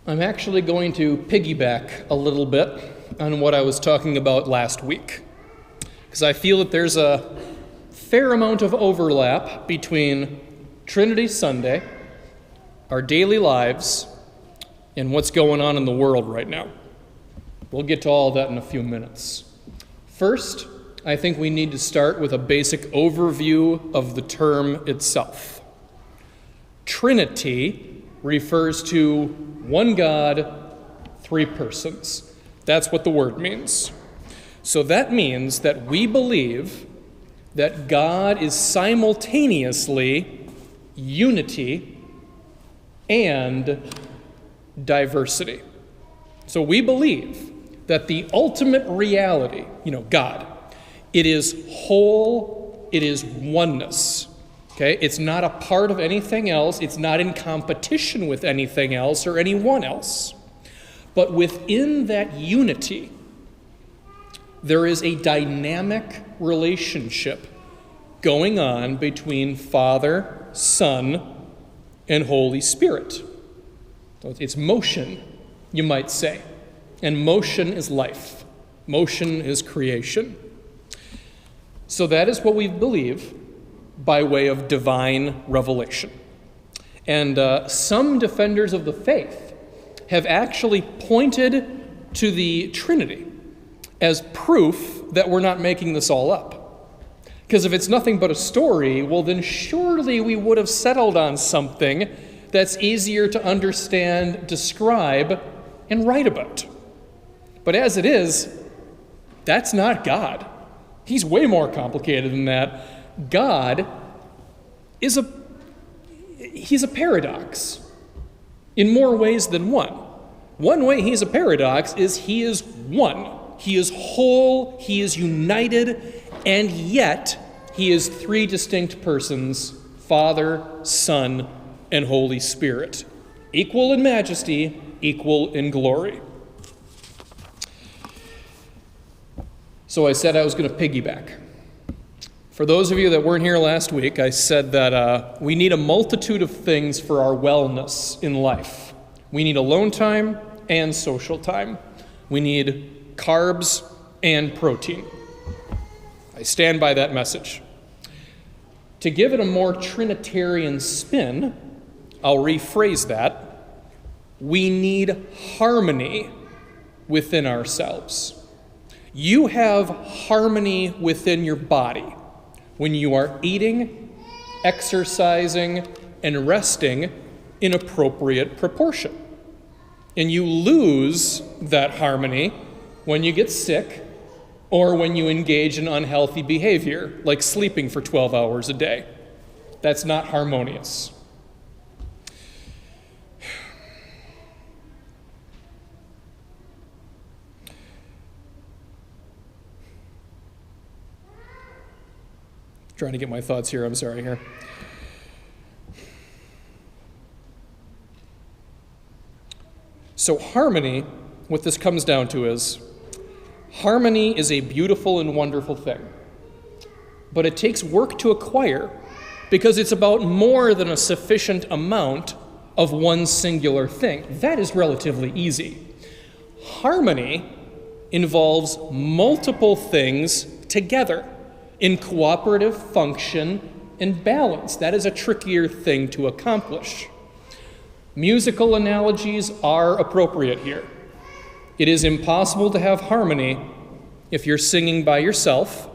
I'm actually going to piggyback a little bit on what I was talking about last week, because I feel that there's a fair amount of overlap between Trinity Sunday, our daily lives, and what's going on in the world right now. We'll get to all of that in a few minutes. First, I think we need to start with a basic overview of the term itself. Trinity refers to one God, three persons. That's what the word means. So that means that we believe that God is simultaneously unity and diversity. So we believe that the ultimate reality, God, it is whole, it is oneness. Okay? It's not a part of anything else. It's not in competition with anything else or anyone else. But within that unity, there is a dynamic relationship going on between Father, Son, and Holy Spirit. It's motion, you might say. And motion is life. Motion is creation. So that is what we believe by way of divine revelation. And some defenders of the faith have actually pointed to the Trinity as proof that we're not making this all up. Because if it's nothing but a story, well then surely we would have settled on something that's easier to understand, describe, and write about. But as it is, that's not God. He's way more complicated than that. God is he's a paradox in more ways than one. One way he's a paradox is he is one. He is whole, he is united, and yet he is three distinct persons, Father, Son, and Holy Spirit. Equal in majesty, equal in glory. So I said I was going to piggyback. For those of you that weren't here last week, I said that we need a multitude of things for our wellness in life. We need alone time and social time. We need carbs and protein. I stand by that message. To give it a more Trinitarian spin, I'll rephrase that. We need harmony within ourselves. You have harmony within your body when you are eating, exercising, and resting in appropriate proportion. And you lose that harmony when you get sick or when you engage in unhealthy behavior, like sleeping for 12 hours a day. That's not harmonious. Trying to get my thoughts here, I'm sorry here. So harmony, what this comes down to is, harmony is a beautiful and wonderful thing. But it takes work to acquire because it's about more than a sufficient amount of one singular thing. That is relatively easy. Harmony involves multiple things together in cooperative function and balance. That is a trickier thing to accomplish. Musical analogies are appropriate here. It is impossible to have harmony if you're singing by yourself,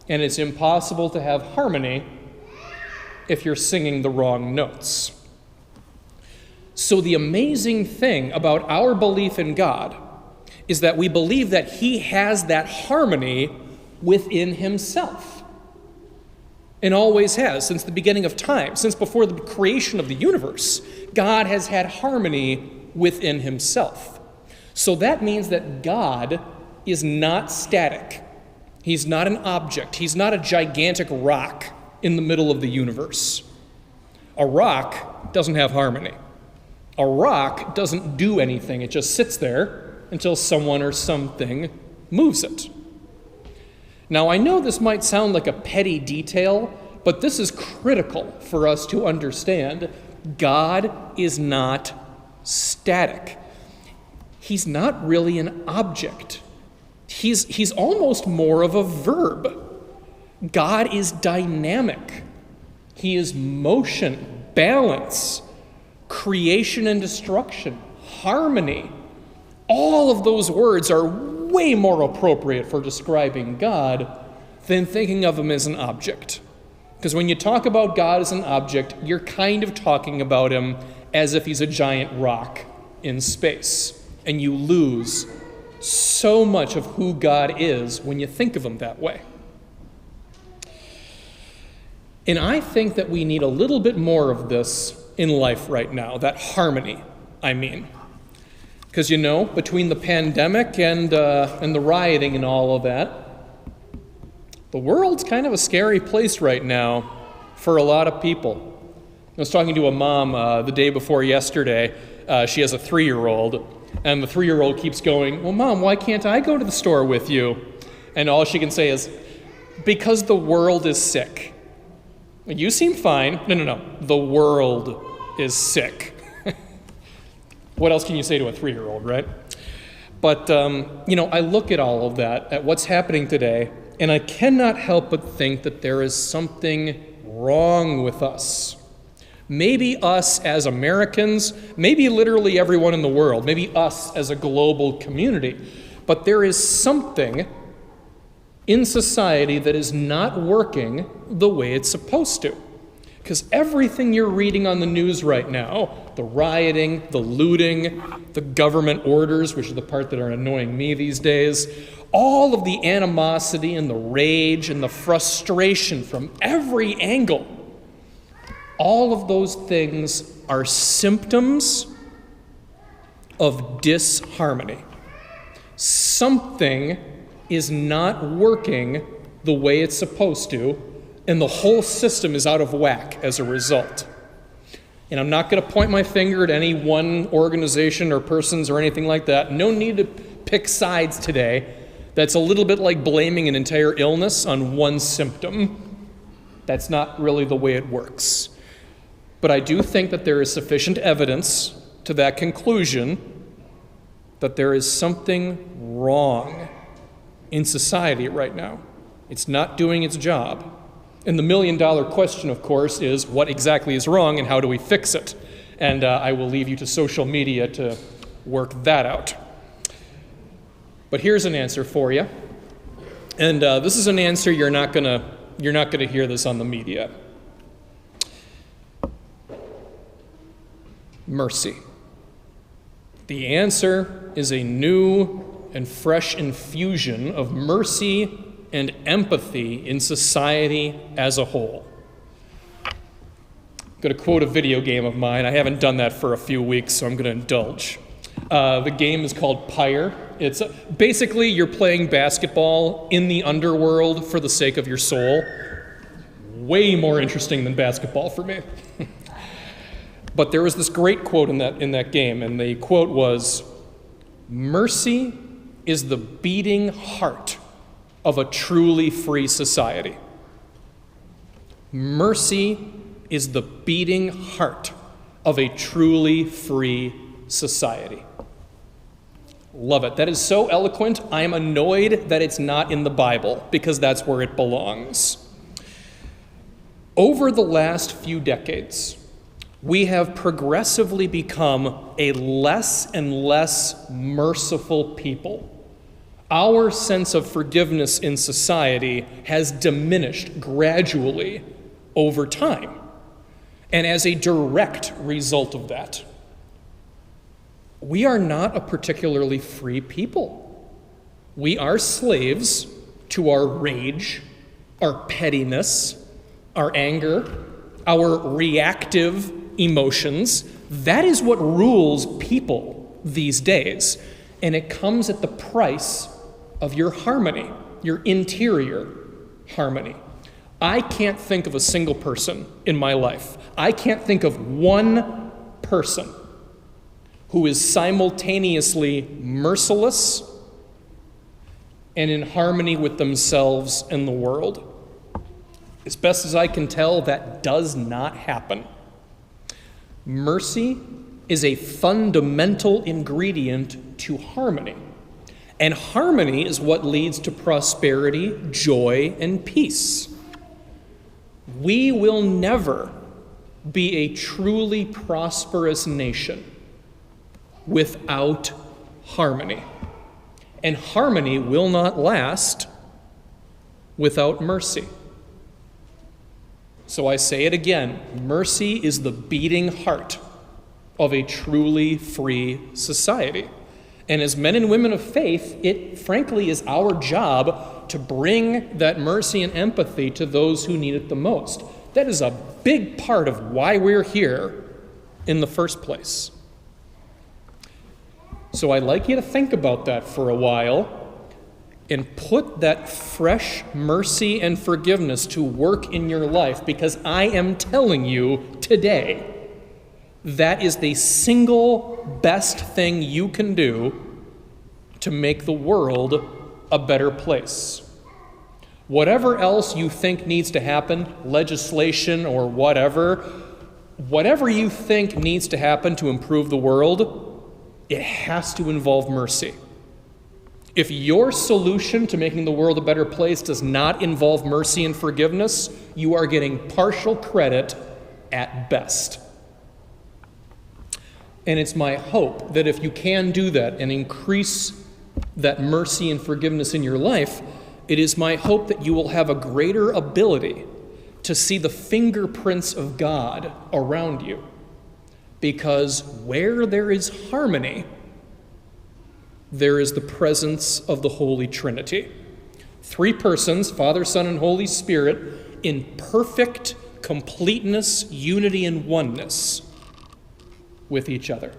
and it's impossible to have harmony if you're singing the wrong notes. So the amazing thing about our belief in God is that we believe that He has that harmony within Himself, and always has since the beginning of time. Since before the creation of the universe, God has had harmony within Himself. So that means that God is not static. He's not an object. He's not a gigantic rock in the middle of the universe. A rock doesn't have harmony. A rock doesn't do anything. It just sits there until someone or something moves it. Now, I know this might sound like a petty detail, but this is critical for us to understand. God is not static. He's not really an object. He's almost more of a verb. God is dynamic. He is motion, balance, creation and destruction, harmony. All of those words are way more appropriate for describing God than thinking of him as an object. Because when you talk about God as an object, you're kind of talking about him as if he's a giant rock in space. And you lose so much of who God is when you think of him that way. And I think that we need a little bit more of this in life right now, that harmony, I mean. Because, between the pandemic and the rioting and all of that, the world's kind of a scary place right now for a lot of people. I was talking to a mom the day before yesterday. She has a 3-year-old, and the 3-year-old keeps going, "Well, Mom, why can't I go to the store with you?" And all she can say is, "Because the world is sick." You seem fine. No. The world is sick. What else can you say to a 3-year-old, right? But, I look at all of that, at what's happening today, and I cannot help but think that there is something wrong with us. Maybe us as Americans, maybe literally everyone in the world, maybe us as a global community. But there is something in society that is not working the way it's supposed to. Because everything you're reading on the news right now, the rioting, the looting, the government orders, which is the part that are annoying me these days, all of the animosity and the rage and the frustration from every angle, all of those things are symptoms of disharmony. Something is not working the way it's supposed to, and the whole system is out of whack as a result. And I'm not going to point my finger at any one organization or persons or anything like that. No need to pick sides today. That's a little bit like blaming an entire illness on one symptom. That's not really the way it works. But I do think that there is sufficient evidence to that conclusion that there is something wrong in society right now. It's not doing its job. And the million-dollar question, of course, is what exactly is wrong and how do we fix it? And I will leave you to social media to work that out. But here's an answer for you. And this is an answer you're not gonna hear this on the media. Mercy. The answer is a new and fresh infusion of mercy and empathy in society as a whole. I'm going to quote a video game of mine. I haven't done that for a few weeks, so I'm going to indulge. The game is called Pyre. It's basically you're playing basketball in the underworld for the sake of your soul. Way more interesting than basketball for me. But there was this great quote in that game, and the quote was, "Mercy is the beating heart of a truly free society." Mercy is the beating heart of a truly free society. Love it. That is so eloquent. I am annoyed that it's not in the Bible, because that's where it belongs. Over the last few decades, we have progressively become a less and less merciful people. Our sense of forgiveness in society has diminished gradually over time. And as a direct result of that, we are not a particularly free people. We are slaves to our rage, our pettiness, our anger, our reactive emotions. That is what rules people these days. And it comes at the price of your harmony, your interior harmony. I can't think of a single person in my life. I can't think of one person who is simultaneously merciless and in harmony with themselves and the world. As best as I can tell, that does not happen. Mercy is a fundamental ingredient to harmony. And harmony is what leads to prosperity, joy, and peace. We will never be a truly prosperous nation without harmony. And harmony will not last without mercy. So I say it again, mercy is the beating heart of a truly free society. And as men and women of faith, it frankly is our job to bring that mercy and empathy to those who need it the most. That is a big part of why we're here in the first place. So I'd like you to think about that for a while and put that fresh mercy and forgiveness to work in your life, because I am telling you today, that is the single best thing you can do to make the world a better place. Whatever else you think needs to happen, legislation or whatever you think needs to happen to improve the world, it has to involve mercy. If your solution to making the world a better place does not involve mercy and forgiveness, you are getting partial credit at best. And it's my hope that if you can do that and increase that mercy and forgiveness in your life, it is my hope that you will have a greater ability to see the fingerprints of God around you. Because where there is harmony, there is the presence of the Holy Trinity. 3 persons, Father, Son, and Holy Spirit, in perfect completeness, unity, and oneness with each other.